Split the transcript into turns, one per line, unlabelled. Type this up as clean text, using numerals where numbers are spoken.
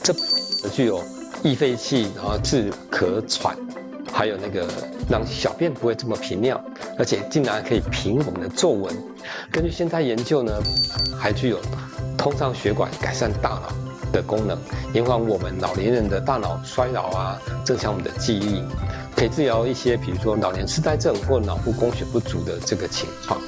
这具有易废气，然后治咳喘，还有那个让小便不会这么频尿，而且竟然可以平我们的皱纹。根据现在研究呢，还具有通畅血管、改善大脑的功能，延缓我们老年人的大脑衰老啊，增强我们的记忆力，可以治疗一些比如说老年痴呆症或脑部供血不足的这个情况。